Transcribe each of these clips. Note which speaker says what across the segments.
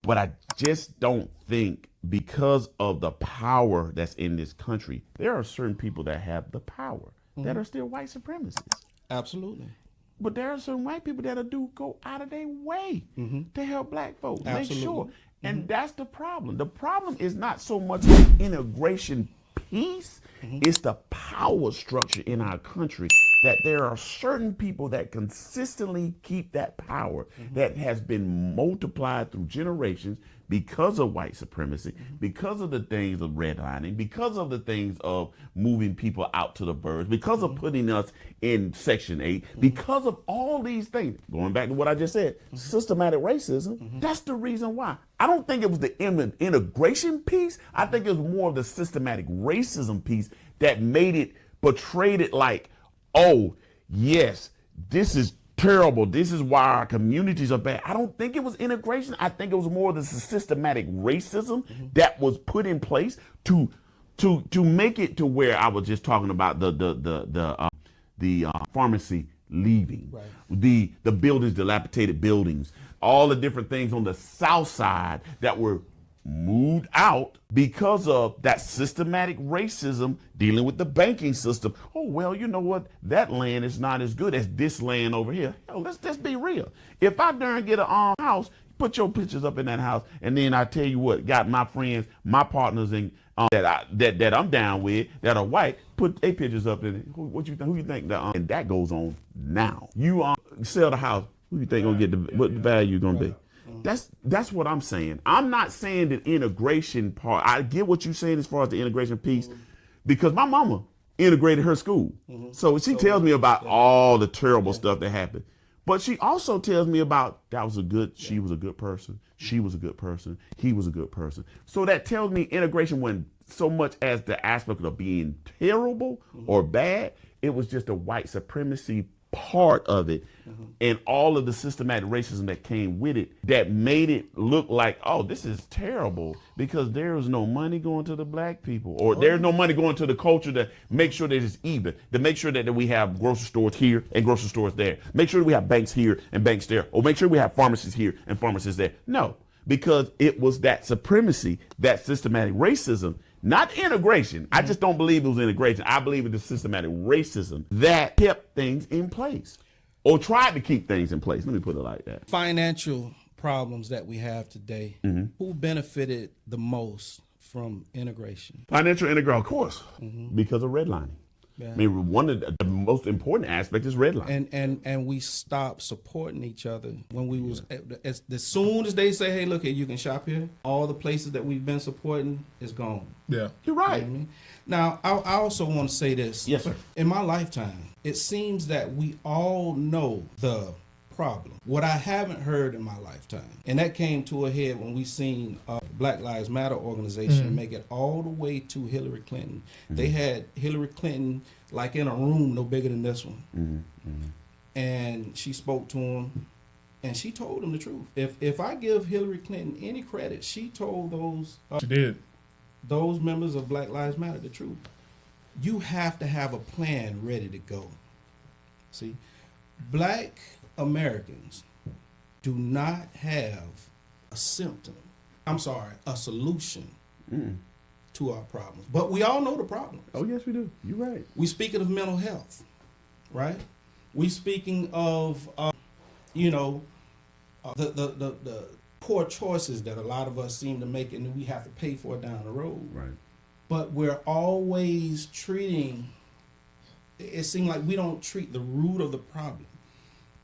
Speaker 1: But I just don't think, because of the power that's in this country, there are certain people that have the power that are still white supremacists.
Speaker 2: Absolutely.
Speaker 1: But there are some white people that do go out of their way to help black folks.
Speaker 2: Absolutely.
Speaker 1: Make sure. And that's the problem. The problem is not so much the integration piece, it's the power structure in our country, that there are certain people that consistently keep that power that has been multiplied through generations because of white supremacy, because of the things of redlining, because of the things of moving people out to the burbs, because of putting us in Section 8, because of all these things. Going back to what I just said, systematic racism, that's the reason why. I don't think it was the integration piece. I think it was more of the systematic racism piece that made it, portrayed it like, oh, yes, this is terrible. This is why our communities are bad. I don't think it was integration. I think it was more of the systematic racism that was put in place to make it to where I was just talking about the pharmacy leaving,
Speaker 2: Right.
Speaker 1: the buildings, dilapidated buildings, all the different things on the south side that were moved out because of that systematic racism dealing with the banking system. Oh, well, you know what? That land is not as good as this land over here. Hell, let's just be real. If I darn get a house, put your pictures up in that house, and then I tell you what, got my friends, my partners in that I'm down with that are white, put their pictures up in it. Who you think that and that goes on now. You sell the house, who you think gonna get what the value gonna be? That's what I'm saying. I'm not saying the integration part. I get what you're saying as far as the integration piece, because my mama integrated her school. So she tells me about all the terrible stuff that happened. But she also tells me about she was a good person. She was a good person. He was a good person. So that tells me integration wasn't so much as the aspect of being terrible or bad. It was just a white supremacy part of it, and all of the systematic racism that came with it that made it look like, oh, this is terrible, because there is no money going to the black people, or there's no money going to the culture to make sure that it's even, to make sure that we have grocery stores here and grocery stores there, make sure that we have banks here and banks there, or make sure we have pharmacies here and pharmacies there. No, because it was that supremacy, that systematic racism, not integration. I just don't believe it was integration. I believe it was systematic racism that kept things in place, or tried to keep things in place. Let me put it like that.
Speaker 2: Financial problems that we have today, who benefited the most from integration?
Speaker 1: Financial integration, of course, because of redlining.
Speaker 2: Yeah.
Speaker 1: I mean, one of the most important aspects is redlining.
Speaker 2: And we stopped supporting each other when we was as soon as they say, hey, look here, you can shop here, all the places that we've been supporting is gone.
Speaker 3: Yeah,
Speaker 1: you're right.
Speaker 2: You know what I mean? Now, I also want to say this.
Speaker 1: Yes, sir.
Speaker 2: In my lifetime, it seems that we all know the problem. What I haven't heard in my lifetime, and that came to a head when we seen Black Lives Matter organization make it all the way to Hillary Clinton. They had Hillary Clinton like in a room no bigger than this one, and she spoke to him, and she told him the truth. If I give Hillary Clinton any credit, she told those members of Black Lives Matter the truth. You have to have a plan ready to go. See, Black Americans do not have a solution to our problems. But we all know the problems.
Speaker 1: Oh, yes, we do. You're right.
Speaker 2: We speaking of mental health, right? We speaking of, the poor choices that a lot of us seem to make, and we have to pay for it down the road.
Speaker 1: Right.
Speaker 2: But we're always treating, it seems like we don't treat the root of the problem.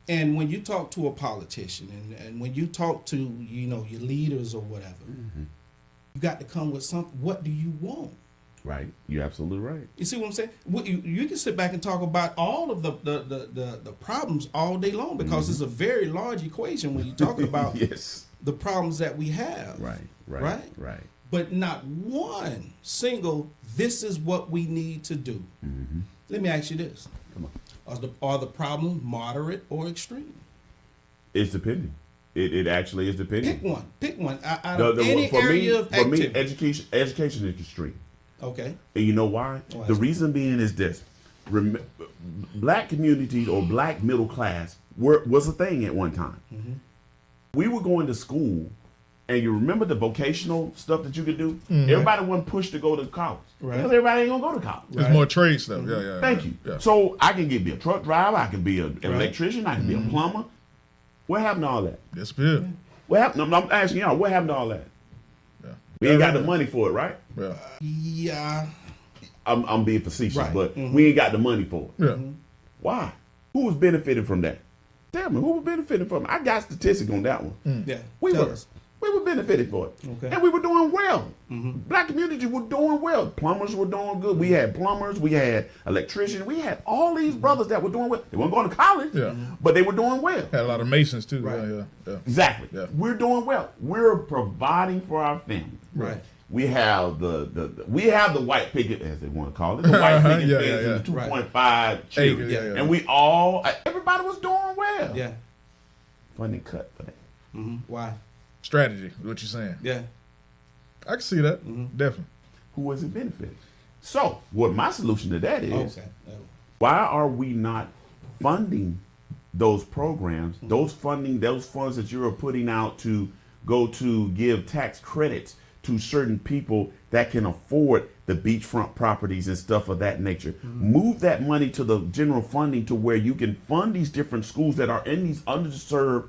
Speaker 2: And when you talk to a politician and when you talk to, your leaders or whatever, you got to come with something. What do you want?
Speaker 1: Right. You're absolutely right.
Speaker 2: You see what I'm saying? You can sit back and talk about all of the problems all day long, because it's a very large equation when you're talking about
Speaker 1: yes.
Speaker 2: the problems that we have.
Speaker 1: Right.
Speaker 2: But not one single, this is what we need to do. Let me ask you this.
Speaker 1: Come on.
Speaker 2: Are the problems moderate or extreme?
Speaker 1: It's depending. It actually is depending.
Speaker 2: Pick one. Out of any area of activity.
Speaker 1: For me, education is extreme.
Speaker 2: Okay.
Speaker 1: And you know why? The reason being is this. Black communities or black middle class was a thing at one time. We were going to school and you remember the vocational stuff that you could do? Everybody wasn't pushed to go to college.
Speaker 2: Right.
Speaker 1: Because everybody ain't gonna go to college.
Speaker 3: There's more trade stuff. Yeah.
Speaker 1: Thank you.
Speaker 3: Yeah.
Speaker 1: So I can be a truck driver, I can be an electrician, I can be a plumber. What happened to all that?
Speaker 3: Disappeared.
Speaker 1: What happened? I'm asking y'all, what happened to all that?
Speaker 3: Yeah.
Speaker 1: We ain't got the money for it, right?
Speaker 3: Yeah.
Speaker 2: Yeah.
Speaker 1: I'm being facetious,
Speaker 2: Right.
Speaker 1: but we ain't got the money for it.
Speaker 3: Yeah.
Speaker 1: Why? Who was benefiting from that? Tell me, who was benefiting from it? I got statistics on that one.
Speaker 2: Yeah.
Speaker 1: We
Speaker 2: Tell
Speaker 1: were.
Speaker 2: us.
Speaker 1: We were benefiting for it.
Speaker 2: Okay.
Speaker 1: And we were doing well. Black community were doing well. Plumbers were doing good. We had plumbers, we had electricians, we had all these brothers that were doing well. They weren't going to college, but they were doing well.
Speaker 3: Had a lot of Masons too.
Speaker 2: Right.
Speaker 3: Yeah.
Speaker 1: Exactly.
Speaker 3: Yeah.
Speaker 1: We're doing well. We're providing for our family.
Speaker 2: Right.
Speaker 1: We have the white picket, as they want to call it, the white picket
Speaker 3: Yeah,
Speaker 1: fence
Speaker 3: yeah,
Speaker 1: and the 2.5 children.
Speaker 3: Yeah.
Speaker 1: And we everybody was doing well.
Speaker 2: Yeah.
Speaker 1: Funding cut for that.
Speaker 2: Why?
Speaker 3: Strategy, is what you're saying.
Speaker 2: Yeah.
Speaker 3: I can see that. Definitely.
Speaker 1: Who was it benefiting? So, what my solution to that is,
Speaker 2: Okay.
Speaker 1: why are we not funding those programs, those funds that you're putting out to go to give tax credits to certain people that can afford the beachfront properties and stuff of that nature? Move that money to the general funding to where you can fund these different schools that are in these underserved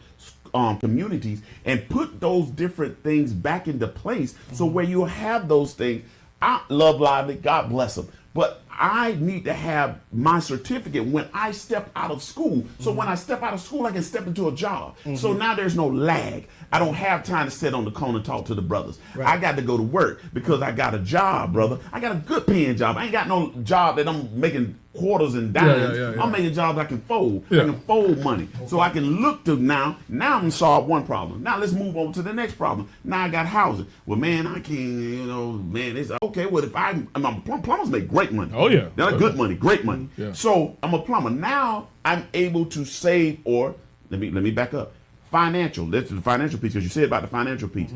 Speaker 1: communities and put those different things back into place so where you have those things. I love Lively, God bless them, but I need to have my certificate when I step out of school. So when I step out of school, I can step into a job. So now there's no lag. I don't have time to sit on the corner and talk to the brothers. I got to go to work because I got a job, brother. I got a good paying job. I ain't got no job that I'm making quarters and dimes.
Speaker 3: Yeah.
Speaker 1: I'm making jobs I can fold.
Speaker 3: Yeah.
Speaker 1: I can fold money. So I can look to now I'm going to solve one problem. Now let's move on to the next problem. Now I got housing. Well, man, I can't, it's okay. Well, if plumbers make great money.
Speaker 3: Oh, yeah.
Speaker 1: They're good money, great money.
Speaker 3: Yeah.
Speaker 1: So I'm a plumber. Now I'm able to save, or let me back up. Financial. That's the financial piece, because you said about the financial piece.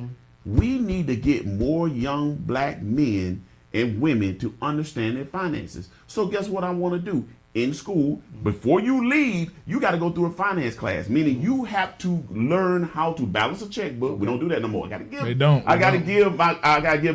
Speaker 1: We need to get more young black men and women to understand their finances. So guess what I want to do? In school, before you leave, you got to go through a finance class, meaning you have to learn how to balance a checkbook. We don't do that no more. I got to give.
Speaker 3: They don't.
Speaker 1: I got to give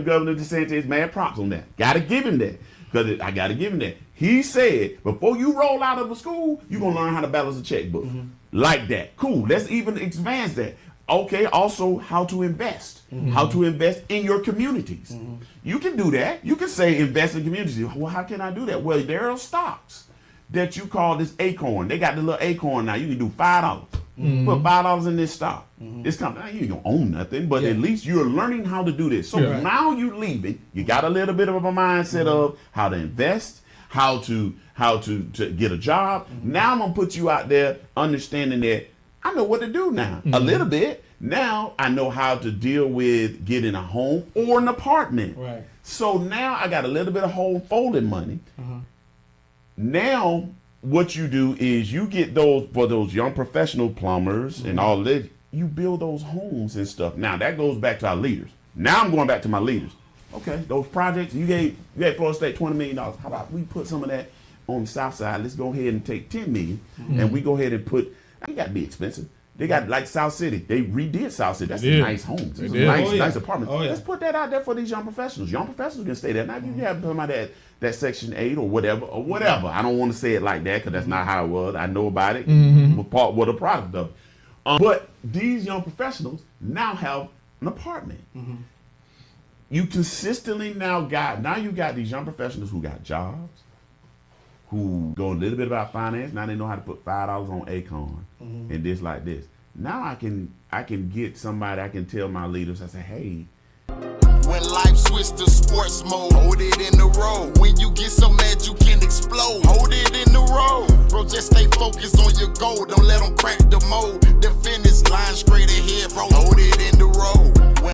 Speaker 1: Governor DeSantis mad props on that. Got to give him that. Because I got to give him that. He said, before you roll out of the school, you're going to learn how to balance a checkbook. Like that. Cool. Let's even advance that. Okay, also how to invest. How to invest in your communities. You can do that. You can say invest in communities. Well, how can I do that? Well, there are stocks that you call this acorn. They got the little acorn now. You can do $5. Put $5 in this stock. This company, you ain't gonna own nothing, but at least you're learning how to do this. So now you leaving, you got a little bit of a mindset of how to invest, how to get a job. Now I'm gonna put you out there understanding that I know what to do now. A little bit. Now I know how to deal with getting a home or an apartment.
Speaker 2: Right.
Speaker 1: So now I got a little bit of home folding money. Now what you do is you get those young professional plumbers and all that, you build those homes and stuff. Now that goes back to our leaders. Now I'm going back to my leaders. Okay, those projects, you gave Florida State $20 million. How about we put some of that on the south side? Let's go ahead and take $10 million and we go ahead and put, it got to be expensive. They got like South City. They redid South City. That's some nice homes. It's nice apartments.
Speaker 2: Oh, yeah.
Speaker 1: Let's put that out there for these young professionals. Young professionals can stay there. Now you have them out that Section 8 or whatever. I don't want to say it like that because that's not how it was. I know about it. What a product of. But these young professionals now have an apartment. You consistently you got these young professionals who got jobs, who go a little bit about finance. Now they know how to put $5 on Acorn and this like this. Now I can get somebody, I can tell my leaders, I say, hey.
Speaker 4: When life switch to sports mode, hold it in the road. When you get so mad you can explode, hold it in the road. Bro, just stay focused on your goal. Don't let them crack the mold.